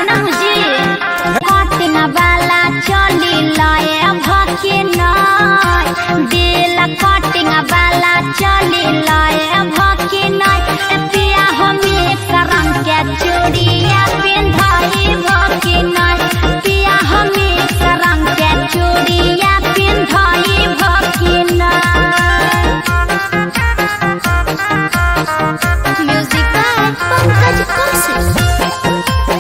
जी कटिंग वाला चली लाए भके नाय दिल कटिंग वाला चली लाए भके नाय पिया हमें करम के चूड़िया पिंधाई भके नाय पिया हमें करम के चूड़िया पिंधाई भके नाय। Music by Pankaj Kaushik.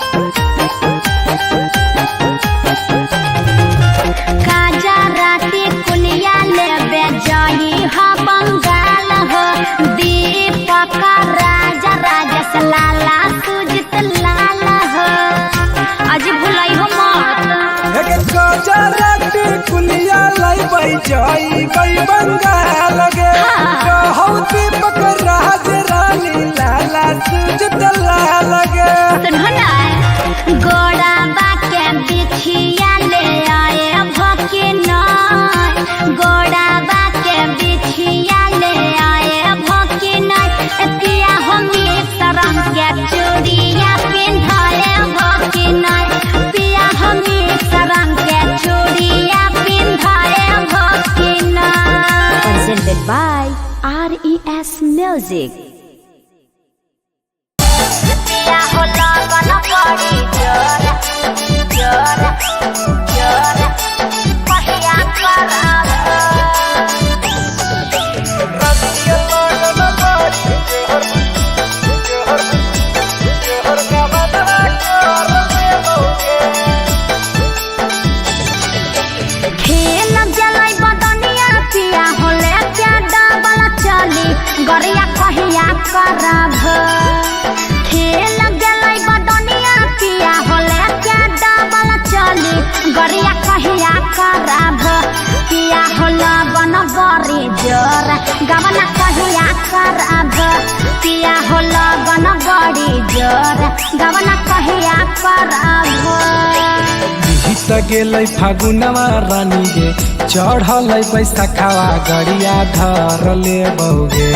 लाला सुजित लाला हो आज भुलाई हो मत गजराटी कुलिया लाई बई जाई बई बंगाल गे कहौ दीपक राज रानी लाला सुजित लाला गे सुनो ना गोड़ा बाके बिछिया ले आए भके नाय गोड़ा बाके बिछिया ले आए भके नाय पिया हमें सरम के चूड़िया पिंधाए भके नाय पिया हमें सरम के चूड़िया पिंधाए भके नाय। Presented by RES Music। पिया हो लगन बड़ी जोर जोर जोर पहिया करब खेल जलाई बदनिया पिया होले क्या डबल चली गरिया कहिया करब खेल जलाई बदनिया पिया होले क्या डबल चली गरिया कहिया करब पिया होला बन बड़ी जोर गवना कहिया करब पिया होला बन बड़ी जोर गवना कहिया करब। बीत गेलै फागुनवा रानी गे चढ़लै बैसाखावा गड़िया धरले बौगे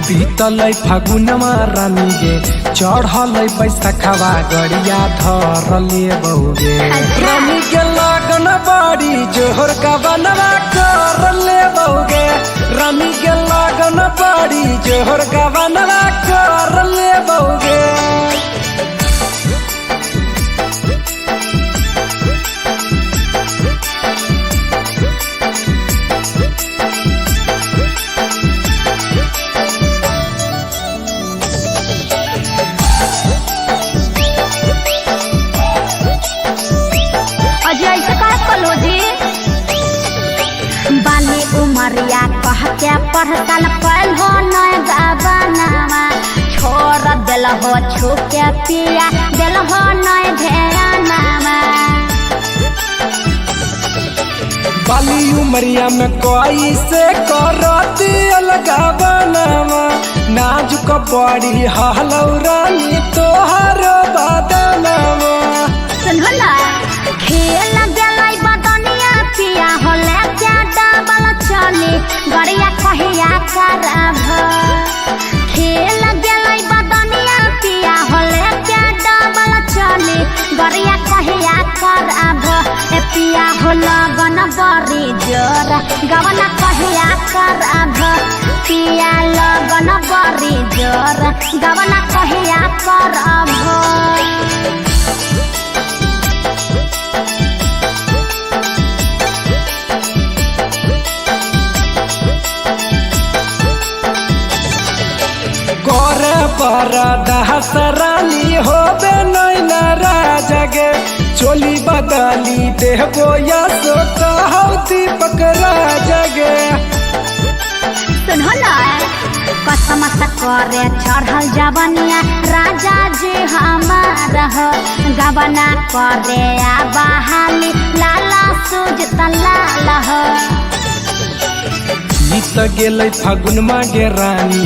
बीतलै फागुनवा रानी गे चढ़लै बैसाखावा गड़िया धरले बौगे रानी के लगन बड़ी जोहर का बनवा करले बौगे रानी के लगन बड़ी जोहर का बनवा करले बौगे। बाली उमरिया कह के पढ़तल पल हो नय गबनावा छोड़ दिल हो छू के पिया दिल हो नय ध्यानावा बाली उमरिया में कोई से करती अलगा बनावा नाजुक बड़ी हलौ रानी तोहर बदनावा सुनो ना खेल गेलै बदनिया पिया होले क्या डबल चली गरिया कहिया करब खेल गेलै बदनिया पिया होले क्या डबल चली गरिया कहिया करब पिया हो लगन बड़ी जोर गवना कहिया करब पिया लगन बड़ी जोर गवना कहिया करब। करे पर दहसरानी होबे नैना राजगे चोली बदली देहबो या सो कहौ दीपक राजगे सुनो ना कसम से करे चढ़ल जवनिया राजा जी हमार हो गवना करे आ बहाली लाला सुजित लाला हो बीत गेलै फागुन मागे रानी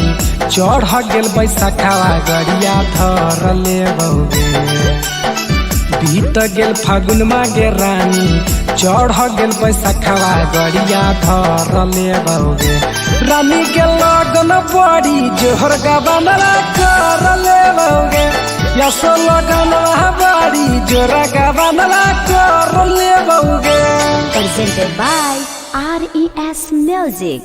चढ़ गेल बैसाखावा गड़िया धरले बौगे बीत गेल फागुन मागे रानी चढ़ गेल बैसाखावा गड़िया धरले बौगे रानी के लगन बड़ी जोहर गबनवा करले बौगे यसो लगनवा बाड़ी जोरा गवनवा कर ले बउगे। Presented by RES Music.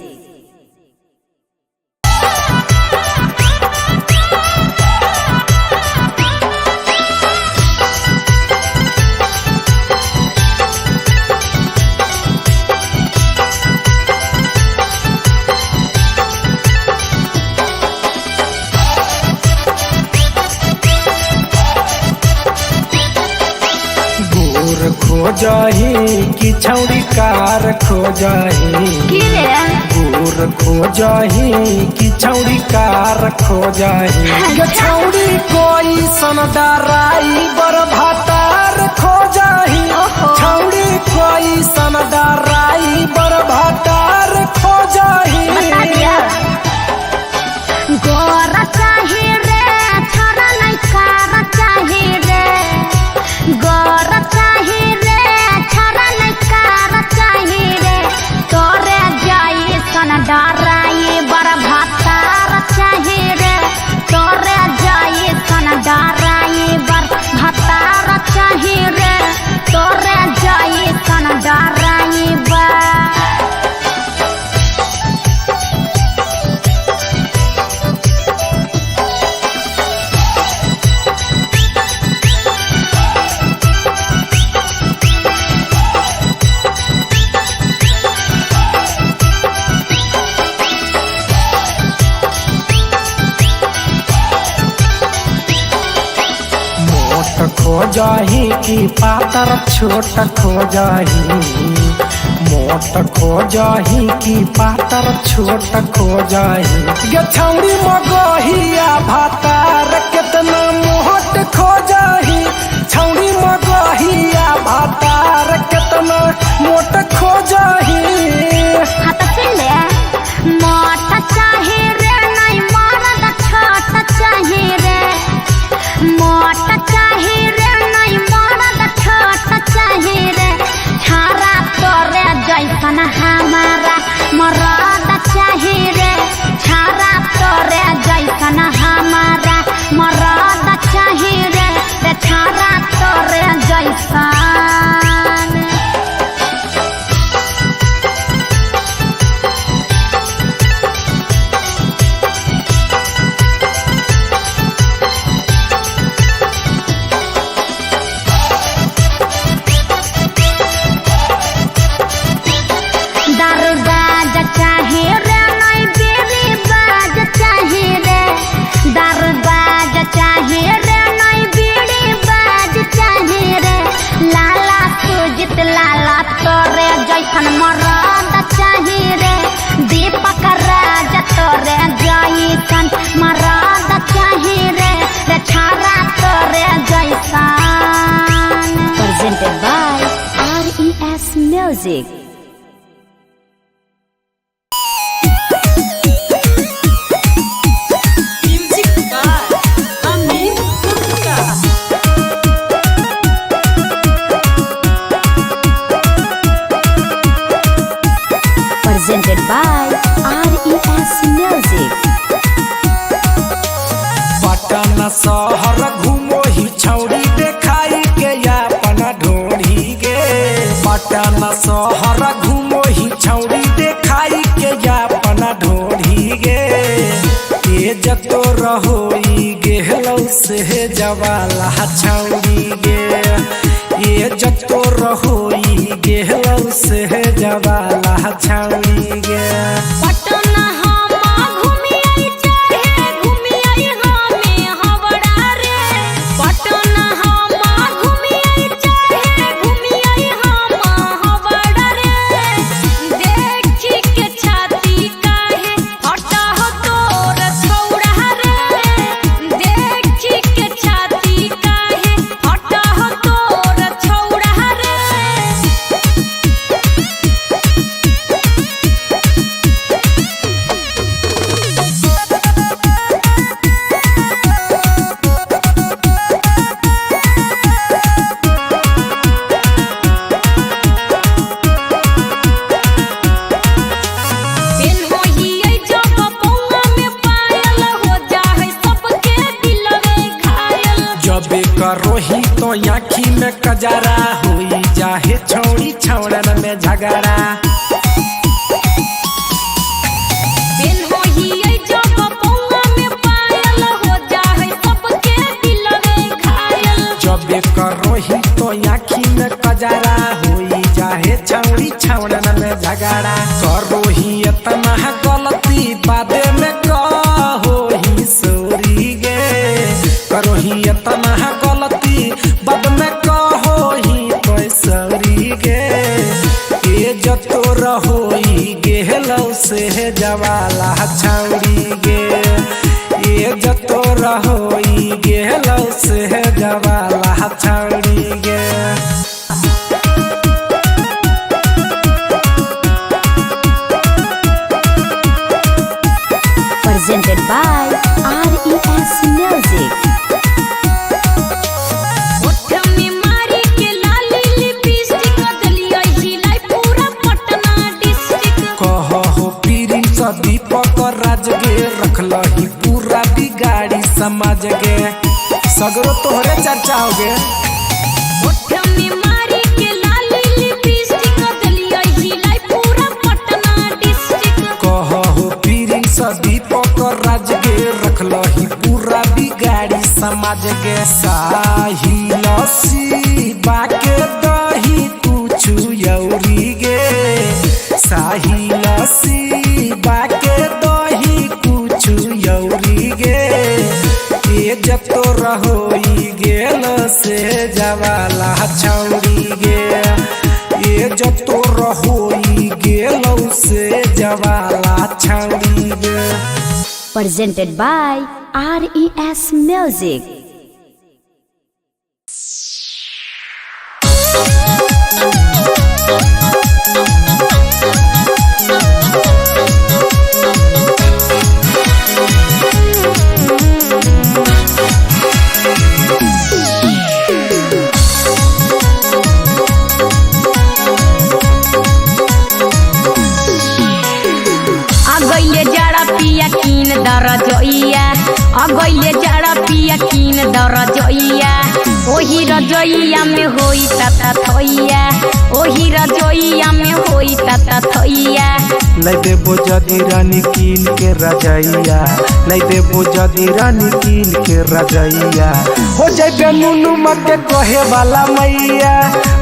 खोजाही कि छौड़ी कार खोजाही गोर खोजाही कि छौड़ी कार खोजाही छौड़ी कोई सनदाराई बर भातार खोजाही छौड़ी कोई सनदाराई बर भातार खोजाही गोर चाही रे छोरा नहीं कार चाही रे गोर चाही रे छोरा नहीं कार चाही रे तोरे जाई सन डराई बर भातार चाही रे तोरे जाई सन डराई बर भातार चाही रे तोरे जाई सन डराई बर खोजाही कि पातर छोट खोजाही मोट खोजाही कि पातर छोट खोजाही गे छौड़ी मगहिया भातार कितना मोट खोजाही छौड़ी मगहिया भातार कितना मोट खोजाही हाथ पिले मोट चाही रे नहीं मरद छोट चाही रे मोट चाही रे नहीं मरद छोट चाही रे छारा तोरे जैसन हमारा मरद चाही रे छारा तोरे जैसन हमारा मरद चाही रे छारा तोरे जैसन मरद चाही रे दीपक राज तोरे जैसन मरद चाही रे छारा तोरे जैसन। Presented by RES Music. Presented by RES Music. Patna शहर घूमो ही छौड़ी देखाई के अपना ढोढ़ी गे पटना शहर घूमो ही छौड़ी देखाई के अपना ढोढ़ी गे ये जतो रहोई गेहलौ से जवाला छौड़ी गे ये जतो रहोई गेहलौ से जवाला छौड़ी गे पटना हम घूमी आई चाहे घूमी आई हमें हवड़ा रे पटना हम घूमी आई चाहे घूमी आई हम हवड़ा रे देखी के छाती काहे हटा हो तोर छौड़ा रे देखी के छाती काहे हटा हो तोर छौड़ा रे रोही तो आँखी में कजरा हुई जाहे छौड़ी छौड़न में झगड़ा। जब रोही तो आँखी में कजरा हुई जाहे छौड़ी छौड़न में झगड़ा। करोही इतना गलती बादे में कहोही सॉरी गे। करोही इतना गलती बाद में कहोही तो सॉरी गे। ये जतो रहोई गेहलौ से जवाला छौड़ी गे। ये जतो रहोई गेहलौ से जवाला छौड़ी गे। Presented by RES Music. दीपक राज गे रखलही पूरा बिगाड़ी समाज गे। सगरो तोहरे चर्चा हो गे। कहो प्रिंस दीपक राज गे रखलही पूरा बिगाड़ी समाज गे। साहिल शिवा के दही कुछ यौरी गे। साहिल शिवा के दही कुछ यौरी गे। ये जतो रहोई गेल से जवाला छौड़ी गे। ये जतो रहोई गेल से जवाला छौड़ी गे। Presented by RES Music. अगैले जड़ा पिया कीन दरजइया। ओही रजइया में होई ता थइया। ओही रजइया में होई ता थइया। लै देबो जदी रानी कीन के रजइया। लै देबो जदी रानी कीन के रजइया। हो जाए नुनु मके कहे वाला मैया।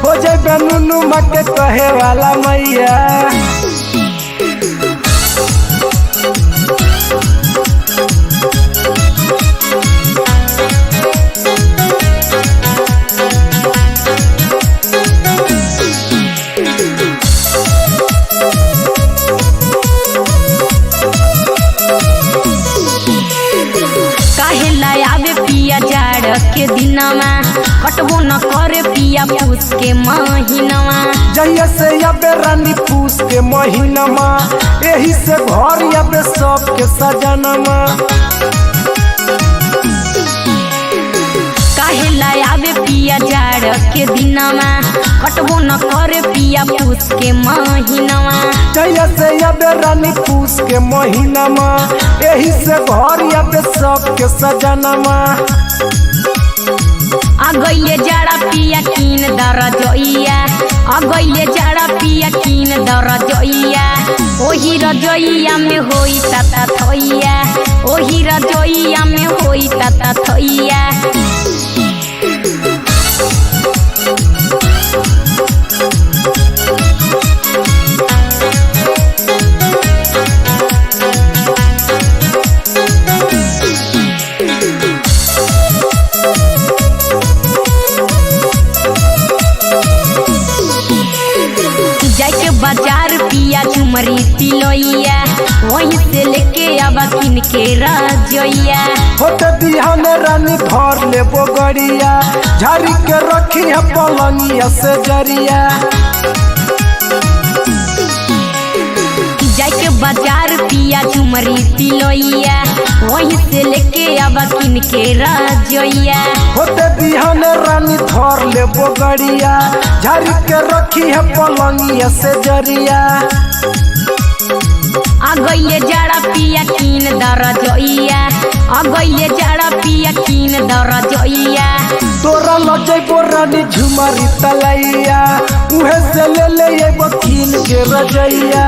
हो जाए नुनु मके कहे वाला मैया। के दिनमा कटबो न करे पिया पूस के महीनमा। जहिया से अबे रानी पूस के महीनमा। एही से घर अबे सबके सजनमा। काहे लायाबे पिया जाड़ के दिनमा कटबो न करे पिया पूस के महीनमा। जहिया से अबे रानी पूस के महीनमा। एही से घर अबे सबके सजनमा। अगैले जड़ा पिया कीन दरजइया। अगैले जड़ा पिया कीन दरजइया। ओही रजइया में होई ता थइया। ओही रजइया में होई ता थइया। बाजार पिया झुमरी तिलोइया। वहीं से लेके आवा किन के रजइया। होते बिहान रानी धर ले बोगड़िया। झाड़ी के रखी है पलंगिया से जरिया। जाके बाजार पिया झुमरी तिलोइया। वहीं से लेके आवा किन के रजइया। होते बिहान रानी धर ले बोगड़िया। झाड़ी के रखी है पलंगिया से जरिया। अगैले जड़ा पिया कीन दरजइया। अगैले जड़ा पिया कीन दरजइया। तोरा जइबो रानी झुमरी तलैया उहे से ले ले ये बकील के रजैया।